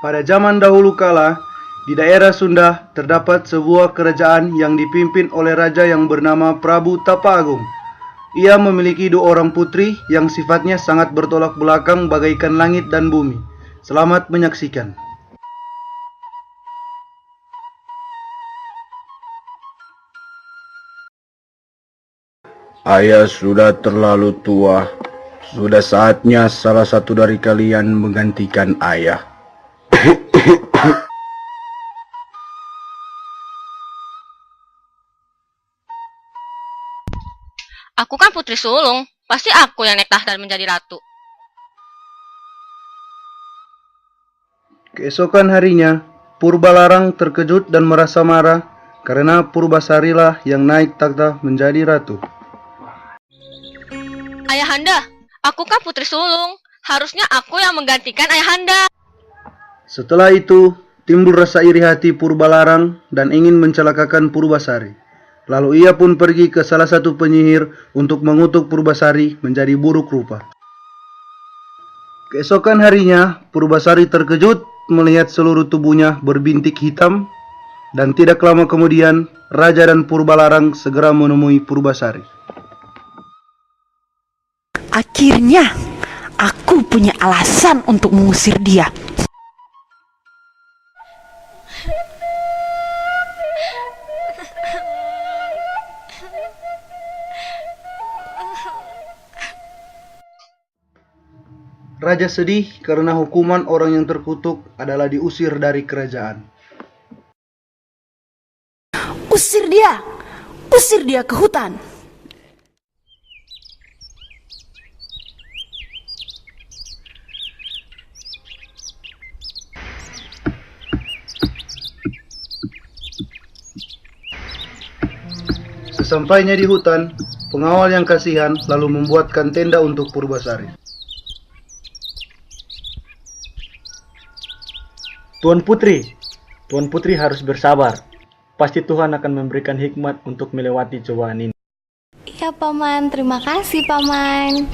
Pada zaman dahulu kala, di daerah Sunda terdapat sebuah kerajaan yang dipimpin oleh raja yang bernama Prabu Tapaagung. Ia memiliki dua orang putri yang sifatnya sangat bertolak belakang bagaikan langit dan bumi. Selamat menyaksikan. Ayah sudah terlalu tua. Sudah saatnya salah satu dari kalian menggantikan ayah. Aku kan putri sulung, pasti aku yang naik tahta dan menjadi ratu. Keesokan harinya, Purbalarang terkejut dan merasa marah karena Purbasarilah yang naik takhta menjadi ratu. Ayahanda, aku kan putri sulung, harusnya aku yang menggantikan ayahanda. Setelah itu, timbul rasa iri hati Purbalarang dan ingin mencelakakan Purbasari. Lalu ia pun pergi ke salah satu penyihir untuk mengutuk Purbasari menjadi buruk rupa. Keesokan harinya, Purbasari terkejut melihat seluruh tubuhnya berbintik hitam, dan tidak lama kemudian, Raja dan Purbalarang segera menemui Purbasari. Akhirnya, aku punya alasan untuk mengusir dia. Raja sedih karena hukuman orang yang terkutuk adalah diusir dari kerajaan. Usir dia! Usir dia ke hutan! Sesampainya di hutan, pengawal yang kasihan lalu membuatkan tenda untuk Purbasari. Tuan Putri harus bersabar. Pasti Tuhan akan memberikan hikmat untuk melewati cobaan ini. Iya Paman, terima kasih Paman.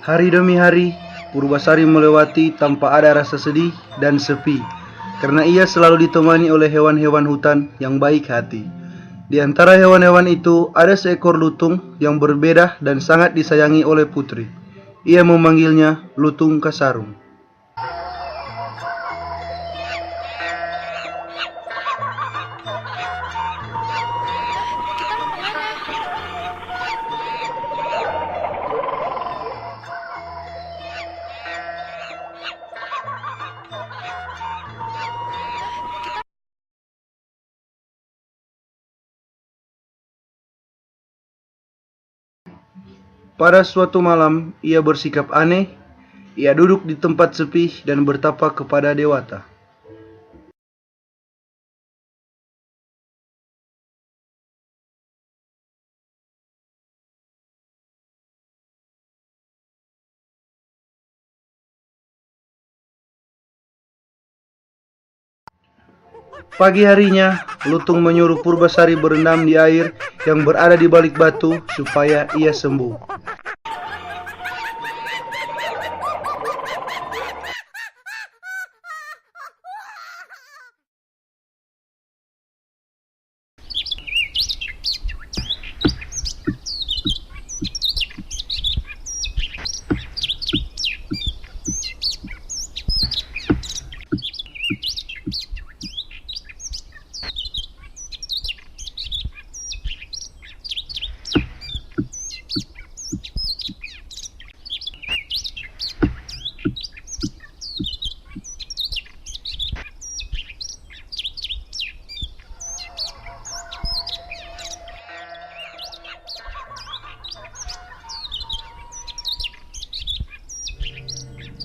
Hari demi hari, Purbasari melewati tanpa ada rasa sedih dan sepi, karena ia selalu ditemani oleh hewan-hewan hutan yang baik hati. Di antara hewan-hewan itu ada seekor lutung yang berbeda dan sangat disayangi oleh putri. Ia memanggilnya Lutung Kasarung. Pada suatu malam, ia bersikap aneh. Ia duduk di tempat sepi dan bertapa kepada Dewata. Pagi harinya, Lutung menyuruh Purbasari berendam di air yang berada di balik batu supaya ia sembuh.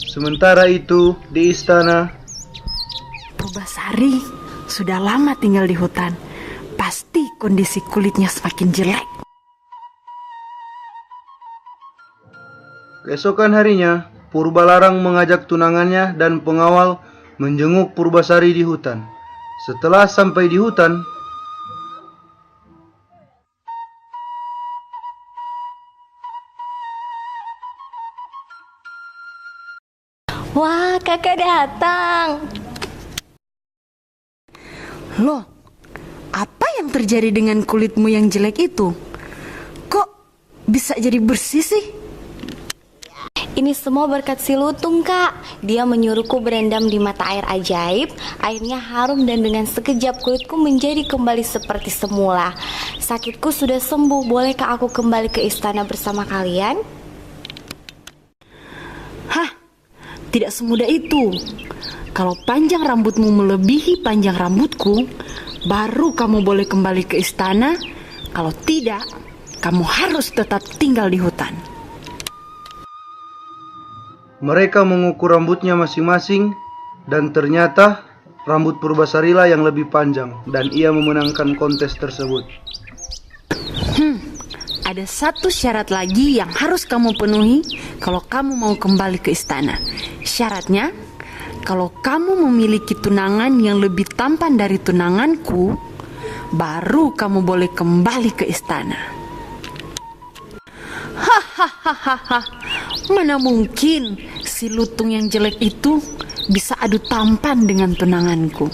Sementara itu, di istana, Purbasari sudah lama tinggal di hutan. Pasti kondisi kulitnya semakin jelek. keesokan harinya, Purbalarang mengajak tunangannya dan pengawal menjenguk Purbasari di hutan. Setelah sampai di hutan, Wah, kakak datang. Loh, apa yang terjadi dengan kulitmu yang jelek itu? Kok bisa jadi bersih sih? Ini semua berkat si Lutung, Kak. Dia menyuruhku berendam di mata air ajaib. Airnya harum dan dengan sekejap kulitku menjadi kembali seperti semula. Sakitku sudah sembuh. Bolehkah aku kembali ke istana bersama kalian? Hah, tidak semudah itu. Kalau panjang rambutmu melebihi panjang rambutku, baru kamu boleh kembali ke istana. Kalau tidak, kamu harus tetap tinggal di hutan. mereka mengukur rambutnya masing-masing dan ternyata rambut Purbasarilah yang lebih panjang dan ia memenangkan kontes tersebut. Ada satu syarat lagi yang harus kamu penuhi kalau kamu mau kembali ke istana. Syaratnya, kalau kamu memiliki tunangan yang lebih tampan dari tunanganku, baru kamu boleh kembali ke istana. Hahaha, mana mungkin si Lutung yang jelek itu bisa adu tampan dengan tunanganku.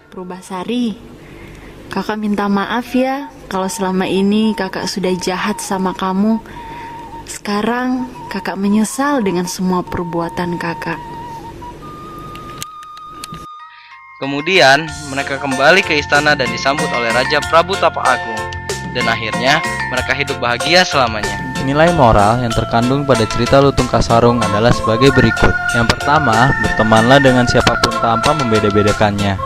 Purbasari, kakak minta maaf ya kalau selama ini kakak sudah jahat sama kamu. Sekarang kakak menyesal dengan semua perbuatan kakak. Kemudian mereka kembali ke istana dan disambut oleh Raja Prabu Tapak Agung. Dan akhirnya mereka hidup bahagia selamanya. Nilai moral yang terkandung pada cerita Lutung Kasarung adalah sebagai berikut. Yang pertama, bertemanlah dengan siapapun tanpa membeda-bedakannya.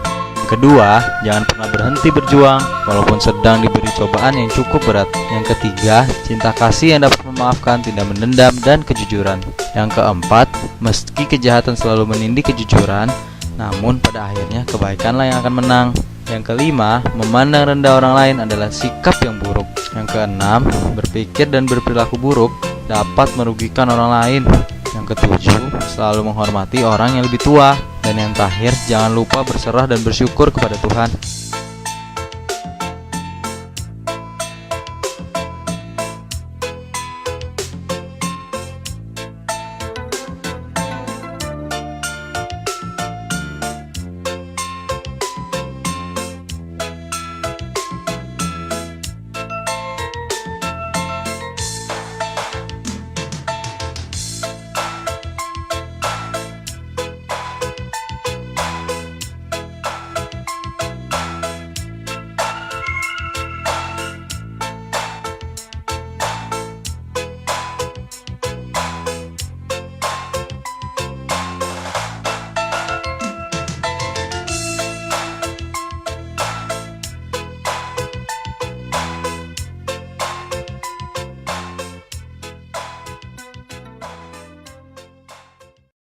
Kedua, jangan pernah berhenti berjuang walaupun sedang diberi cobaan yang cukup berat. Yang ketiga, cinta kasih yang dapat memaafkan, tidak mendendam, dan kejujuran. Yang keempat, meski kejahatan selalu menindih kejujuran, namun pada akhirnya kebaikanlah yang akan menang. Yang kelima, memandang rendah orang lain adalah sikap yang buruk. Yang keenam, berpikir dan berperilaku buruk dapat merugikan orang lain. Yang ketujuh, selalu menghormati orang yang lebih tua. Dan yang terakhir, jangan lupa berserah dan bersyukur kepada Tuhan.